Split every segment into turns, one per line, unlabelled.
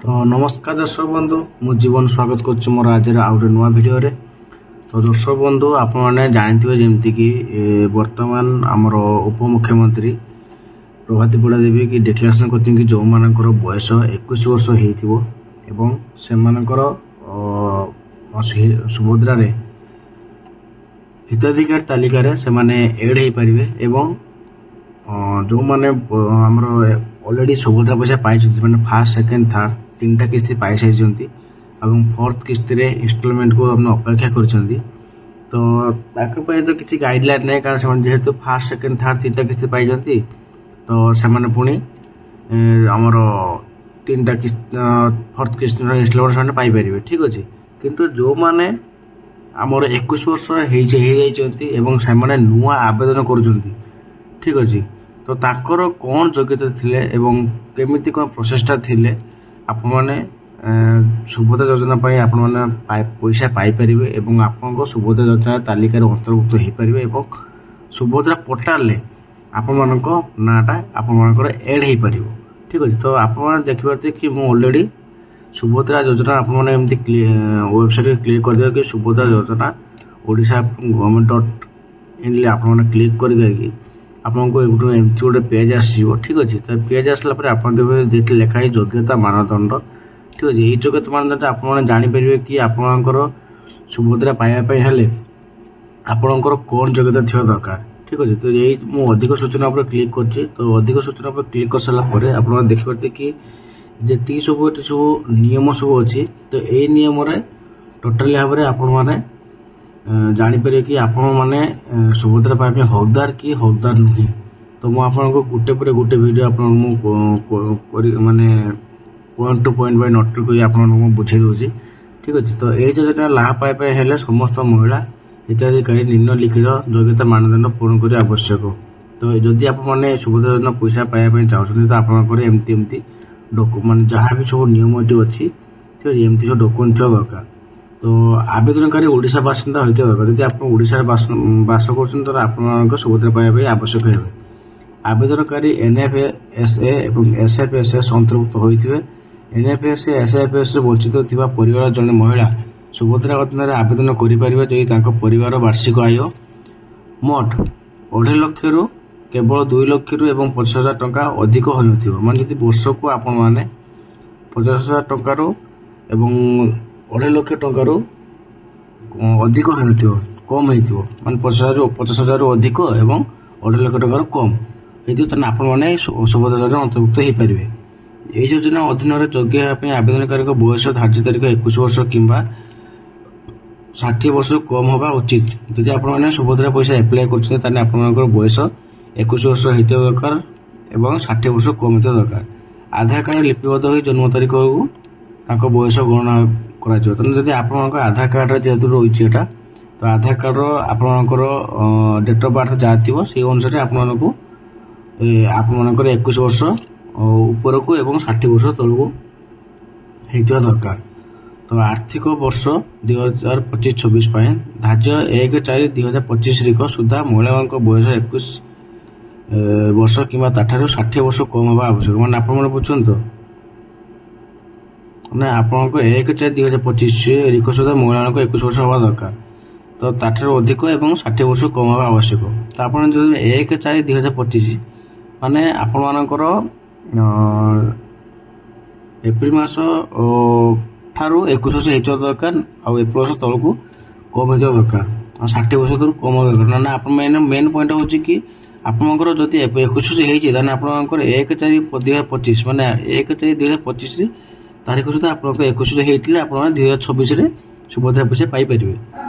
তো নমস্কার দর্শক বন্ধু, ମୁଁ ଜୀବନ ସ୍ୱାଗତ କରୁଛି ମୋର ଆଜିର ଆଉ ଗୋଟେ ନୂଆ ଭିଡ଼ିଓରେ। ତ ଦର୍ଶକ ବନ୍ଧୁ, ଆପଣମାନେ ଜାଣିଥିବେ ଯେମିତିକି ବର୍ତ୍ତମାନ ଆମର ଉପମୁଖ୍ୟମନ୍ତ୍ରୀ ପ୍ରଭାତୀ ପରିଡ଼ା ଦେବୀ କି ଡିକ୍ଲାରେସନ୍ କରିଛନ୍ତି କି ଯେଉଁମାନଙ୍କର ବୟସ 21 ବର୍ଷ ହେଇଥିବ ଏବଂ ସେମାନଙ୍କର ସୁଭଦ୍ରାରେ ହିତାଧିକାରୀ ତାଲିକାରେ ସେମାନେ ଏଡ୍ ହେଇପାରିବେ ଏବଂ ଯେଉଁମାନେ ଆମର ଅଲରେଡ଼ି ସୁଭଦ୍ରା ପଇସା ପାଇଛନ୍ତି, ମାନେ ଫାର୍ଷ୍ଟ ସେକେଣ୍ଡ ଥାର୍ଡ଼ ତିନିଟା କିସ୍ତି ପାଇସାରିଛନ୍ତି ଏବଂ ଫୋର୍ଥ କିସ୍ତିରେ ଇନଷ୍ଟଲମେଣ୍ଟକୁ ଆମେ ଅପେକ୍ଷା କରିଛନ୍ତି। ତ ତାଙ୍କ ପାଇଁ ତ କିଛି ଗାଇଡ଼ଲାଇନ୍ ନାହିଁ, କାରଣ ସେମାନେ ଯେହେତୁ ଫାର୍ଷ୍ଟ ସେକେଣ୍ଡ ଥାର୍ଡ଼ ତିନିଟା କିସ୍ତି ପାଇଛନ୍ତି, ତ ସେମାନେ ପୁଣି ଆମର ତିନିଟା କିସ୍ତି ଫୋର୍ଥ କିସ୍ତିର ଇନଷ୍ଟଲମେଣ୍ଟ ସେମାନେ ପାଇପାରିବେ। ଠିକ୍ ଅଛି, କିନ୍ତୁ ଯେଉଁମାନେ ଆମର 21 ବର୍ଷ ହେଇଯାଇଛନ୍ତି ଏବଂ ସେମାନେ ନୂଆ ଆବେଦନ କରୁଛନ୍ତି, ଠିକ୍ ଅଛି, ତ ତାଙ୍କର କ'ଣ ଯୋଗ୍ୟତା ଥିଲେ ଏବଂ କେମିତି କ'ଣ ପ୍ରୋସେସଟା ଥିଲେ ଆପଣମାନେ ସୁଭଦ୍ରା ଯୋଜନା ପାଇଁ ଆପଣମାନେ ପଇସା ପାଇପାରିବେ ଏବଂ ଆପଣଙ୍କ ସୁଭଦ୍ରା ଯୋଜନା ତାଲିକାରେ ଅନ୍ତର୍ଭୁକ୍ତ ହୋଇପାରିବେ ଏବଂ ସୁଭଦ୍ରା ପୋର୍ଟାଲରେ ଆପଣମାନଙ୍କ ନାଁଟା ଆପଣମାନଙ୍କର ଏଡ୍ ହୋଇପାରିବ। ଠିକ୍ ଅଛି, ତ ଆପଣମାନେ ଦେଖିପାରୁଥିବେ କି ମୁଁ ଅଲରେଡ଼ି ସୁଭଦ୍ରା ଯୋଜନା ଆପଣମାନେ ଏମିତି ୱେବସାଇଟ୍ରେ କ୍ଲିକ୍ କରିଦେବେ କି ସୁଭଦ୍ରା ଯୋଜନା ଓଡ଼ିଶା ଗଭର୍ଣ୍ଣମେଣ୍ଟ.in ଆପଣମାନେ କ୍ଲିକ୍ କରିକି ଆପଣଙ୍କୁ ଏମିତି ଗୋଟେ ପେଜ୍ ଆସିଯିବ। ଠିକ୍ ଅଛି, ତ ପେଜ୍ ଆସିଲା ପରେ ଆପଣ ଦେବେ ଯେଠି ଲେଖା ହେଇ ଯୋଗ୍ୟତା ମାନଦଣ୍ଡ। ଠିକ୍ ଅଛି, ଏଇ ଯୋଗ୍ୟତା ମାନଦଣ୍ଡ ଆପଣମାନେ ଜାଣିପାରିବେ କି ଆପଣଙ୍କର ସୁଭଦ୍ରା ପାଇବା ପାଇଁ ହେଲେ ଆପଣଙ୍କର କ'ଣ ଯୋଗ୍ୟତା ଥିବା ଦରକାର। ଠିକ୍ ଅଛି, ତ ଏଇ ମୁଁ ଅଧିକ ସୂଚନା ଉପରେ କ୍ଲିକ୍ କରିଛି। ତ ଅଧିକ ସୂଚନା ଉପରେ କ୍ଲିକ୍ କରିସାରିଲା ପରେ ଆପଣମାନେ ଦେଖିପାରୁଥିବେ କି ଯେତିକି ସବୁ ଏଠି ସବୁ ନିୟମ ସବୁ ଅଛି, ତ ଏଇ ନିୟମରେ ଟୋଟାଲି ଭାବରେ ଆପଣମାନେ ଜାଣିପାରିବେ କି ଆପଣମାନେ ସୁଭଦ୍ରା ପାଇବା ପାଇଁ ହକଦାର କି ହକଦାର ନୁହେଁ। ତ ମୁଁ ଆପଣଙ୍କୁ ଗୋଟେ ପରେ ଗୋଟେ ଭିଡ଼ିଓ ଆପଣଙ୍କୁ ମୁଁ ମାନେ point to point by note କରି ଆପଣଙ୍କୁ ମୁଁ ବୁଝାଇ ଦେଉଛି। ଠିକ୍ ଅଛି, ତ ଏଇ ଯୋଜନା ଲାଭ ପାଇବା ପାଇଁ ହେଲେ ସମସ୍ତ ମହିଳା ହିତାଧିକାରୀ ନିମ୍ନଲିଖିତ ଯୋଗ୍ୟତା ମାନଦଣ୍ଡ ପୂରଣ କରିବା ଆବଶ୍ୟକ। ତ ଯଦି ଆପଣମାନେ ସୁଭଦ୍ରା ଯୋଜନା ପଇସା ପାଇବା ପାଇଁ ଚାହୁଁଛନ୍ତି, ତ ଆପଣଙ୍କର ଏମିତି ମାନେ ଯାହା ବି ସବୁ ନିୟମ ଏଠି ଅଛି, ଠିକ୍ ଅଛି, ଏମିତି ସବୁ ଡକୁମେଣ୍ଟ ଥିବା ଦରକାର। ତ ଆବେଦନକାରୀ ଓଡ଼ିଶା ବାସିନ୍ଦା ହୋଇଥିବା ଦରକାର। ଯଦି ଆପଣ ଓଡ଼ିଶାରେ ବାସ କରୁଛନ୍ତି, ତାହେଲେ ଆପଣଙ୍କ ସୁଭଦ୍ରା ପାଇବା ପାଇଁ ଆବଶ୍ୟକ ହେବେ। ଆବେଦନକାରୀ NFSA ଏବଂ SFSS ଅନ୍ତର୍ଭୁକ୍ତ ହୋଇଥିବେ। NFSA SFSS ବଞ୍ଚିତ ଥିବା ପରିବାର ଜଣେ ମହିଳା ସୁଭଦ୍ରା ଅଧୀନରେ ଆବେଦନ କରିପାରିବେ ଯଦି ତାଙ୍କ ପରିବାର ବାର୍ଷିକ ଆୟ ମୋଟ 2.5 ଲକ୍ଷରୁ କେବଳ 2 ଲକ୍ଷରୁ ଏବଂ 50,000 ଟଙ୍କା ଅଧିକ ହୋଇନଥିବ। ମାନେ ଯଦି ବର୍ଷକୁ ଆପଣମାନେ 50,000 ଟଙ୍କାରୁ ଏବଂ 2.5 ଲକ୍ଷ ଟଙ୍କାରୁ ଅଧିକ ହୋଇନଥିବ, କମ୍ ହେଇଥିବ, ମାନେ 50,000ରୁ ଅଧିକ ଏବଂ 2.5 ଲକ୍ଷ ଟଙ୍କାରୁ କମ୍ ହେଇଥିବ, ତାହେଲେ ଆପଣମାନେ ସୁଭଦ୍ରା ଯୋଜନା ଅନ୍ତର୍ଭୁକ୍ତ ହୋଇପାରିବେ। ଏହି ଯୋଜନା ଅଧୀନରେ ଯୋଗ୍ୟ ହେବା ପାଇଁ ଆବେଦନକାରୀଙ୍କ ବୟସ ଧାର୍ଯ୍ୟ ତାରିଖ 21 ବର୍ଷ କିମ୍ବା 60 ବର୍ଷରୁ କମ୍ ହେବା ଉଚିତ। ଯଦି ଆପଣମାନେ ସୁଭଦ୍ରା ପଇସା ଆପ୍ଲାଏ କରୁଛନ୍ତି, ତାହେଲେ ଆପଣଙ୍କର ବୟସ 21 ବର୍ଷ ହେଇଥିବା ଦରକାର ଏବଂ 60 ବର୍ଷ କମ୍ ହେଇଥିବା ଦରକାର। ଆଧାର କାର୍ଡ଼ ଲିପିବଦ୍ଧ ହୋଇ ଜନ୍ମ ତାରିଖକୁ ତାଙ୍କ ବୟସ ଗଣନା କରାଯିବ। ତେଣୁ ଯଦି ଆପଣଙ୍କ ଆଧାର କାର୍ଡ଼ରେ ଯେହେତୁ ରହିଛି ଏଇଟା, ତ ଆଧାର କାର୍ଡ଼ର ଆପଣଙ୍କର ଡେଟ୍ ଅଫ୍ ବାର୍ଥ ଯାହା ଥିବ ସେଇ ଅନୁସାରେ ଆପଣମାନଙ୍କର 21 ବର୍ଷ ଉପରକୁ ଏବଂ 60 ବର୍ଷ ତଳକୁ ହେଇଥିବା ଦରକାର। ତ ଆର୍ଥିକ ବର୍ଷ 2025-26 ପାଇଁ ଧାର୍ଯ୍ୟ 1/4/2025 ସୁଦ୍ଧା ମହିଳାମାନଙ୍କ ବୟସ 21 ବର୍ଷ କିମ୍ବା ତାଠାରୁ 60 ବର୍ଷ କମ୍ ହେବା ଆବଶ୍ୟକ। ମାନେ ଆପଣମାନେ ବୁଝୁଛନ୍ତି, ନା ଆପଣଙ୍କ 1/4/2025 ସୁଦ୍ଧା ମହିଳାମାନଙ୍କ 21 ବର୍ଷ ହେବା ଦରକାର, ତ ତାଠାରୁ ଅଧିକ ଏବଂ 60 ବର୍ଷ କମ୍ ହେବା ଆବଶ୍ୟକ। ତ ଆପଣ ଯଦି 1/4/2025 ମାନେ ଆପଣମାନଙ୍କର ଏପ୍ରିଲ ମାସ ଠାରୁ 21 ବର୍ଷ ହେଇଥିବା ଦରକାର ଆଉ ଏପ୍ରିଲ ବର୍ଷ ତଳକୁ କମ୍ ହେଇଥିବା ଦରକାର ଆଉ 60 ବର୍ଷ ତଳକୁ କମ୍ ହେବା ଦରକାର। ନା ଆପଣ ମେନ୍ ପଏଣ୍ଟ ହେଉଛି କି ଆପଣଙ୍କର ଯଦି 21 ବର୍ଷ ହେଇଛି, ତାହେଲେ ଆପଣଙ୍କର 1/4/2025 ମାନେ 1/4/2025 ତାରିଖ ସୁଦ୍ଧା ଆପଣଙ୍କ 21 ହେଇଥିଲେ ଆପଣମାନେ 2026ରେ ସୁଭଦ୍ରା ପଇସା ପାଇପାରିବେ,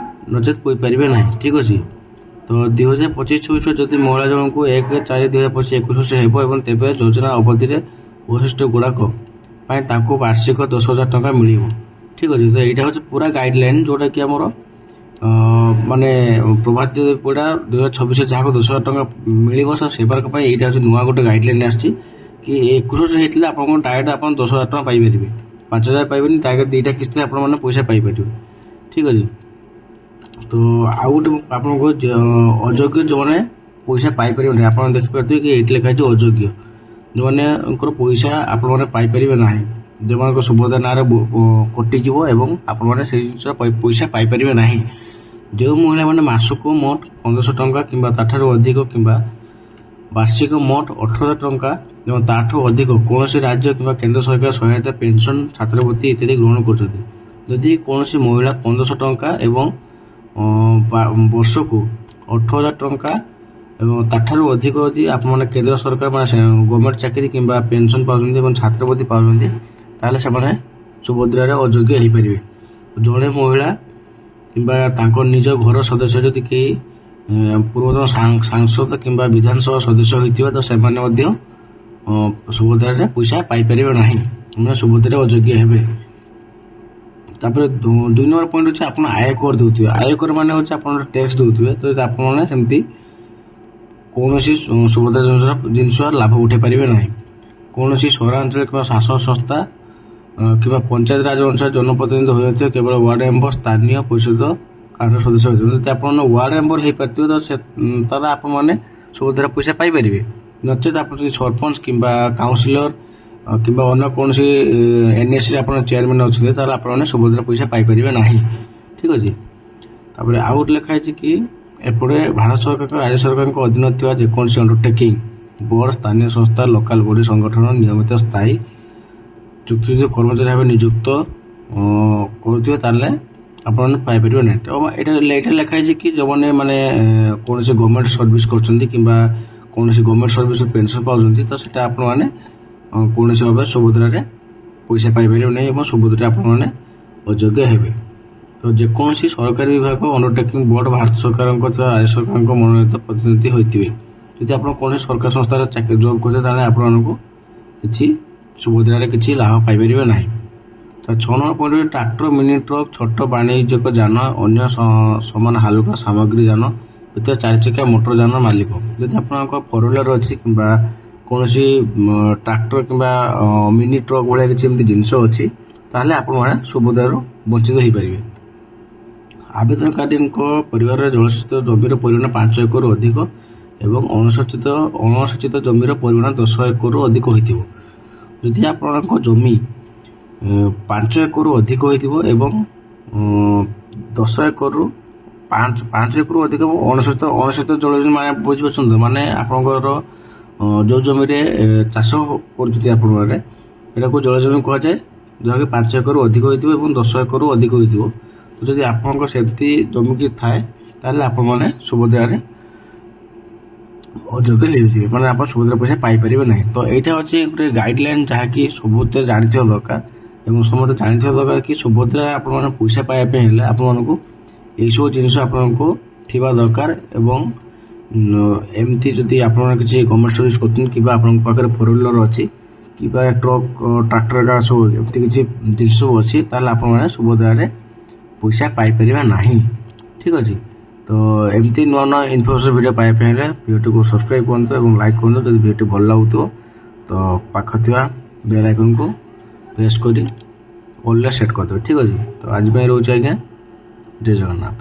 ନଚେତ୍ ପାଇପାରିବେ ନାହିଁ। ଠିକ୍ ଅଛି, ତ 2025-26 ଯଦି ମହିଳା ଜଣଙ୍କୁ 1/4/2025 21 ବର୍ଷ ହେବ ଏବଂ ତେବେ ଯୋଜନା ଅବଧିରେ ବୈଶିଷ୍ଟ୍ୟ ଗୁଡ଼ାକ ପାଇଁ ତାଙ୍କୁ ବାର୍ଷିକ 10,000 ଟଙ୍କା ମିଳିବ। ଠିକ୍ ଅଛି, ତ ଏଇଟା ହେଉଛି ପୁରା ଗାଇଡ଼ଲାଇନ୍ ଯେଉଁଟାକି ଆମର ମାନେ ପ୍ରଭାତୀ ପରିଡ଼ା 2026 ଯାହାକୁ 10,000 ଟଙ୍କା ମିଳିବ, ସେମାନଙ୍କ ପାଇଁ ଏଇଟା ହେଉଛି ନୂଆ ଗୋଟେ ଗାଇଡ଼ଲାଇନ୍ ଆସିଛି କି 21 ବର୍ଷ ହେଇଥିଲେ ଆପଣଙ୍କ ଡାଇରେକ୍ଟ ଆପଣ 10,000 ଟଙ୍କା ପାଇପାରିବେ, 5,000 ପାଇବେନି, ତାকে ଦୁଇଟା କିସ୍ତିରେ ଆପଣମାନେ ପଇସା ପାଇପାରିବେ। ଠିକ୍ ଅଛି, ତ ଆଉ ଗୋଟେ ଆପଣଙ୍କୁ ଅଯୋଗ୍ୟ ଯେଉଁମାନେ ପଇସା ପାଇପାରିବେନି, ଆପଣ ଦେଖିପାରୁଥିବେ କି ଏଇଠି ଲେଖା ହେଇଛି ଅଯୋଗ୍ୟ, ଯେଉଁମାନଙ୍କର ପଇସା ଆପଣମାନେ ପାଇପାରିବେ ନାହିଁ। ଯେଉଁମାନଙ୍କ ସୁଭଦ୍ରା ନାଁରେ କଟିଯିବ ଏବଂ ଆପଣମାନେ ସେଇ ଜିନିଷର ପଇସା ପାଇପାରିବେ ନାହିଁ। ଯେଉଁ ମହିଳାମାନେ ମାସକୁ ମୋଟ 1500 ଟଙ୍କା କିମ୍ବା ତାଠାରୁ ଅଧିକ କିମ୍ବା ବାର୍ଷିକ ମୋଟ 18,000 ଟଙ୍କା ଏବଂ ତାଠୁ ଅଧିକ କୌଣସି ରାଜ୍ୟ କିମ୍ବା କେନ୍ଦ୍ର ସରକାର ସହାୟତା ପେନସନ ଛାତ୍ରବୃତ୍ତି ଇତ୍ୟାଦି ଗ୍ରହଣ କରୁଛନ୍ତି। ଯଦି କୌଣସି ମହିଳା 1500 ଟଙ୍କା ଏବଂ ବର୍ଷକୁ 18,000 ଟଙ୍କା ଏବଂ ତାଠାରୁ ଅଧିକ ଯଦି ଆପଣମାନେ କେନ୍ଦ୍ର ସରକାର ମାନେ ଗଭର୍ଣ୍ଣମେଣ୍ଟ ଚାକିରି କିମ୍ବା ପେନସନ ପାଉଛନ୍ତି ଏବଂ ଛାତ୍ରବୃତ୍ତି ପାଉଛନ୍ତି, ତାହେଲେ ସେମାନେ ସୁଭଦ୍ରାରେ ଅଯୋଗ୍ୟ ହୋଇପାରିବେ। ଜଣେ ମହିଳା କିମ୍ବା ତାଙ୍କ ନିଜ ଘର ସଦସ୍ୟ ଯଦି କେହି ପୂର୍ବତନ ସାଂସଦ କିମ୍ବା ବିଧାନସଭା ସଦସ୍ୟ ହୋଇଥିବେ, ତ ସେମାନେ ମଧ୍ୟ ସୁଭଦ୍ରାରେ ପଇସା ପାଇପାରିବେ ନାହିଁ, ସେମାନେ ସୁଭଦ୍ରାରେ ଅଯୋଗ୍ୟ ହେବେ। ତାପରେ 2 ନମ୍ବର ପଏଣ୍ଟ ହେଉଛି ଆପଣ ଆୟକର ଦେଉଥିବେ। ଆୟକର ମାନେ ହେଉଛି ଆପଣ ଟ୍ୟାକ୍ସ ଦେଉଥିବେ। ତ ଯଦି ଆପଣମାନେ ସେମିତି କୌଣସି ସୁଭଦ୍ରା ଜିନିଷର ଲାଭ ଉଠାଇ ପାରିବେ ନାହିଁ। କୌଣସି ସହରାଞ୍ଚଳ କିମ୍ବା ଶାସନ ସଂସ୍ଥା କିମ୍ବା ପଞ୍ଚାୟତ ରାଜ ଅନୁସାରେ ଜନପ୍ରତିନିଧି ହୋଇନଥିବେ, କେବଳ ୱାର୍ଡ ମେମ୍ବର ସ୍ଥାନୀୟ ପରିଷଦ କାରଣ ସଦସ୍ୟ ହୋଇଥିବେ। ଯଦି ଆପଣ ୱାର୍ଡ ମେମ୍ବର ହୋଇପାରିଥିବେ, ତ ତାହେଲେ ଆପଣମାନେ ସୁଭଦ୍ରା ପଇସା ପାଇପାରିବେ। ନଚେତ ଆପଣ ଯଦି ସରପଞ୍ଚ କିମ୍ବା କାଉନସିଲର କିମ୍ବା ଅନ୍ୟ କୌଣସି NSC ଆପଣ ଚେୟାରମ୍ୟାନ୍ ଅଛନ୍ତି, ତାହେଲେ ଆପଣମାନେ ସୁଭଦ୍ରା ପଇସା ପାଇପାରିବେ ନାହିଁ। ଠିକ୍ ଅଛି। ତାପରେ ଆଉ ଗୋଟେ ଲେଖା ହେଇଛି କି ଏପଟେ ଭାରତ ସରକାରଙ୍କ ରାଜ୍ୟ ସରକାରଙ୍କ ଅଧୀନରେ ଥିବା ଯେକୌଣସି ଅଣ୍ଡରଟେକିଂ ବୋର୍ଡ, ସ୍ଥାନୀୟ ସଂସ୍ଥା, ଲୋକାଲ ବଡି ସଂଗଠନ ନିୟମିତ ସ୍ଥାୟୀ ଚୁକ୍ତିଯୁକ୍ତ କର୍ମଚାରୀ ଭାବେ ନିଯୁକ୍ତ କରୁଥିବେ, ତାହେଲେ ଆପଣମାନେ ପାଇପାରିବେ ନାହିଁ। ତ ଏଇଟା ଲେଖା ହେଇଛି କି ଯେଉଁମାନେ ମାନେ କୌଣସି ଗଭର୍ଣ୍ଣମେଣ୍ଟ ସର୍ଭିସ୍ କରୁଛନ୍ତି କିମ୍ବା କୌଣସି ଗଭର୍ଣ୍ଣମେଣ୍ଟ ସର୍ଭିସ୍ ପେନସନ୍ ପାଉଛନ୍ତି, ତ ସେଇଟା ଆପଣମାନେ କୌଣସି ଭାବେ ସୁଭଦ୍ରାରେ ପଇସା ପାଇପାରିବେ ନାହିଁ ଏବଂ ସୁଭଦ୍ରାରେ ଆପଣମାନେ ଅଯୋଗ୍ୟ ହେବେ। ତ ଯେକୌଣସି ସରକାରୀ ବିଭାଗ, ଅଣ୍ଡରଟେକିଂ ବୋର୍ଡ ଭାରତ ସରକାରଙ୍କ ଥିବା ରାଜ୍ୟ ସରକାରଙ୍କ ମନୋନୀତ ପ୍ରତିନିଧି ହୋଇଥିବେ। ଯଦି ଆପଣ କୌଣସି ସରକାରୀ ସଂସ୍ଥାରେ ଚାକିରି ଜବ୍ କରୁଥିବେ, ତାହେଲେ ଆପଣମାନଙ୍କୁ କିଛି ସୁଭଦ୍ରାରେ କିଛି ଲାଭ ପାଇପାରିବେ ନାହିଁ। ତ 6 number point tractor, mini truck, ଛୋଟ ବାଣିଜ୍ୟିକ ଯାନ, ଅନ୍ୟ ସମାନ ହାଲୁକା ସାମଗ୍ରୀ ଯାନ, ଇତ୍ୟାଦି 4 ଚକିଆ ମୋଟର ଯାନ ମାଲିକ। ଯଦି ଆପଣଙ୍କ 4 ହ୍ୱିଲର ଅଛି କିମ୍ବା କୌଣସି ଟ୍ରାକ୍ଟର କିମ୍ବା ମିନି ଟ୍ରକ୍ ଭଳିଆ କିଛି ଏମିତି ଜିନିଷ ଅଛି, ତାହେଲେ ଆପଣମାନେ ସୁଭଦ୍ରାରୁ ବଞ୍ଚିତ ହୋଇପାରିବେ। ଆବେଦନକାରୀଙ୍କ ପରିବାରରେ ଜଳସେଚିତ ଜମିର ପରିମାଣ 5 ଏକରରୁ ଅଧିକ ଏବଂ ଅଣସେଚିତ ଜମିର ପରିମାଣ 10 ଏକରରୁ ଅଧିକ ହୋଇଥିବ। ଯଦି ଆପଣଙ୍କ ଜମି 5 ଏକରରୁ ଅଧିକ ହୋଇଥିବ ଏବଂ 10 ଏକରରୁ 5 ଏକରରୁ ଅଧିକ ଅଣସେଚିତ ଜଳଜମି ମାନେ ବୁଝିପାରୁଛନ୍ତି, ମାନେ ଆପଣଙ୍କର ଯେଉଁ ଜମିରେ ଚାଷ କରୁଛନ୍ତି ଆପଣମାନେ, ଏଟାକୁ ଜଳଜମି କୁହାଯାଏ, ଯାହାକି 5 ଏକରରୁ ଅଧିକ ହୋଇଥିବ ଏବଂ 10 ଏକରରୁ ଅଧିକ ହୋଇଥିବ। ଯଦି ଆପଣଙ୍କ ସେମିତି ଜମି କିଛି ଥାଏ, ତାହେଲେ ଆପଣମାନେ ସୁଭଦ୍ରାରେ ଅଯୋଗ୍ୟ ହେଇଯିବେ, ମାନେ ଆପଣ ସୁଭଦ୍ରା ପଇସା ପାଇପାରିବେ ନାହିଁ। ତ ଏଇଟା ହେଉଛି ଗୋଟେ ଗାଇଡ଼ଲାଇନ୍, ଯାହାକି ସମସ୍ତେ ଜାଣିଥିବା ଦରକାର ଏବଂ ସମସ୍ତେ ଜାଣିଥିବା ଦରକାର କି ସୁଭଦ୍ରା ଆପଣମାନେ ପଇସା ପାଇବା ପାଇଁ ହେଲେ ଆପଣମାନଙ୍କୁ ଏଇସବୁ ଜିନିଷ ଆପଣଙ୍କୁ ଥିବା ଦରକାର। ଏବଂ ଏମିତି ଯଦି ଆପଣମାନେ କିଛି ଗଭର୍ଣ୍ଣମେଣ୍ଟ ସର୍ଭିସ୍ କରୁଛନ୍ତି କିମ୍ବା ଆପଣଙ୍କ ପାଖରେ 4 ହ୍ୱିଲର ଅଛି କିମ୍ବା ଟ୍ରକ୍, ଟ୍ରାକ୍ଟର ସବୁ ଏମିତି କିଛି ଜିନିଷ ସବୁ ଅଛି, ତାହେଲେ ଆପଣମାନେ ସୁଭଦ୍ରାରେ ପଇସା ପାଇପାରିବେ ନାହିଁ। ଠିକ୍ ଅଛି। ତ ଏମିତି ନୂଆ ନୂଆ ଇନଫର୍ମେସନ୍ ଭିଡ଼ିଓ ପାଇବା ପାଇଁ ହେଲେ ଭିଡ଼ିଓଟିକୁ ସବସ୍କ୍ରାଇବ୍ କରନ୍ତୁ ଏବଂ ଲାଇକ୍ କରନ୍ତୁ। ଯଦି ଭିଡ଼ିଓଟି ଭଲ ଲାଗୁଥିବ, ତ ପାଖ ଥିବା ବେଲ୍ ଆଇକନ୍କୁ ପ୍ରେସ୍ କରି ଅଲ୍ରେ ସେଟ୍ କରିଦେବେ। ଠିକ୍ ଅଛି। ତ ଆଜି ପାଇଁ ରହୁଛି ଆଜ୍ଞା, ଜୟ ଜଗନ୍ନାଥ।